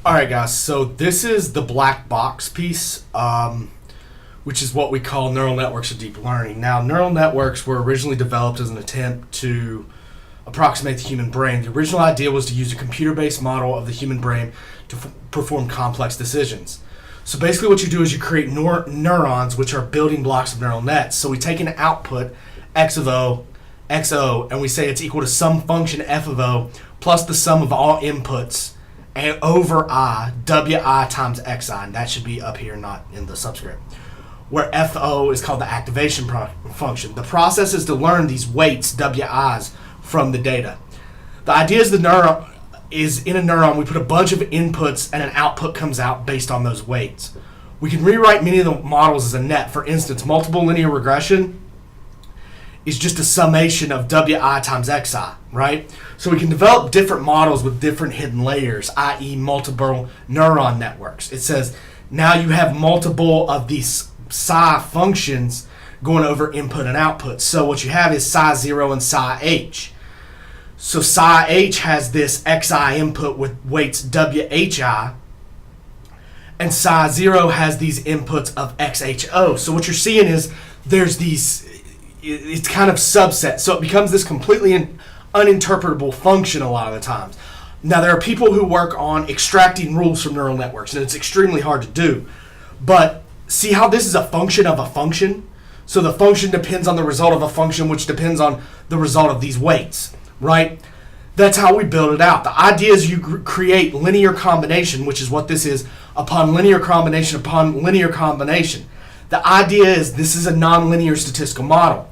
Alright guys, so this is the black box piece, which is what we call neural networks or deep learning. Now, neural networks were originally developed as an attempt to approximate the human brain. The original idea was to use a computer-based model of the human brain to perform complex decisions. So basically what you do is you create neurons, which are building blocks of neural nets. So we take an output, x of o, xo, and we say it's equal to some function f of o plus the sum of all inputs and over I, wi times xi, and that should be up here, not in the subscript, where fo is called the activation function. The process is to learn these weights, wi's, from the data. The idea is in a neuron, we put a bunch of inputs and an output comes out based on those weights. We can rewrite many of the models as a net. For instance, multiple linear regression is just a summation of wi times xi, right? So we can develop different models with different hidden layers, i.e. multiple neuron networks. It says now you have multiple of these psi functions going over input and output. So what you have is psi 0 and psi h. So psi h has this xi input with weights whi, and psi 0 has these inputs of xho. So what you're seeing is there's these, it's kind of subset. So it becomes this completely uninterpretable function a lot of the times. Now there are people who work on extracting rules from neural networks, and it's extremely hard to do. But see how this is a function of a function? So the function depends on the result of a function, which depends on the result of these weights, right? That's how we build it out. The idea is you create linear combination, which is what this is, upon linear combination upon linear combination. The idea is this is a nonlinear statistical model,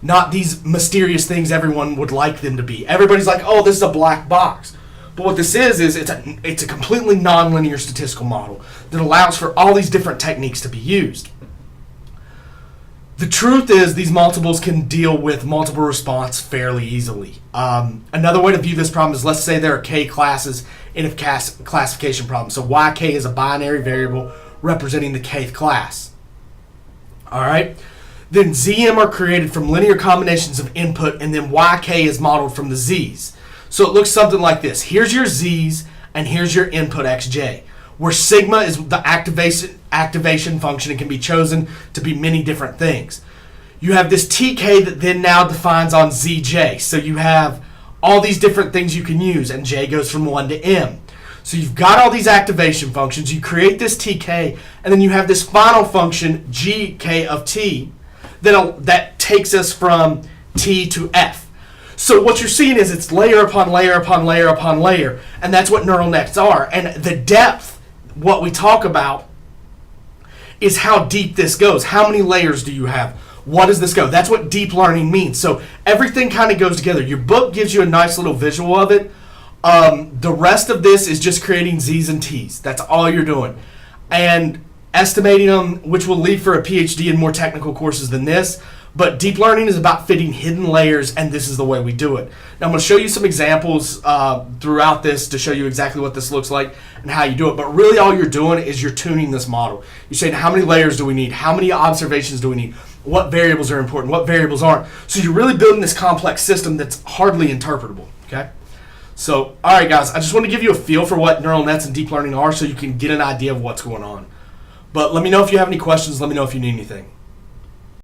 not these mysterious things everyone would like them to be. Everybody's like, oh, this is a black box. But what this is it's a completely nonlinear statistical model that allows for all these different techniques to be used. The truth is these multiples can deal with multiple response fairly easily. Another way to view this problem is, let's say there are k classes in a classification problem. So yk is a binary variable representing the kth class. All right. Then zm are created from linear combinations of input, and then yk is modeled from the z's. So it looks something like this. Here's your z's, and here's your input xj, where sigma is the activation function. It can be chosen to be many different things. You have this tk that then now defines on zj. So you have all these different things you can use, and j goes from 1 to m. So you've got all these activation functions. You create this tk, and then you have this final function, gk of t, that takes us from t to f. So what you're seeing is it's layer upon layer upon layer upon layer, and that's what neural nets are. And the depth, what we talk about, is how deep this goes. How many layers do you have? What does this go? That's what deep learning means. So everything kind of goes together. Your book gives you a nice little visual of it. The rest of this is just creating Z's and T's. That's all you're doing. And estimating them, which will leave for a PhD in more technical courses than this. But deep learning is about fitting hidden layers, and this is the way we do it. Now I'm going to show you some examples throughout this to show you exactly what this looks like and how you do it. But really all you're doing is you're tuning this model. You're saying, how many layers do we need? How many observations do we need? What variables are important? What variables aren't? So you're really building this complex system that's hardly interpretable. Okay? So, all right, guys, I just want to give you a feel for what neural nets and deep learning are so you can get an idea of what's going on. But let me know if you have any questions. Let me know if you need anything.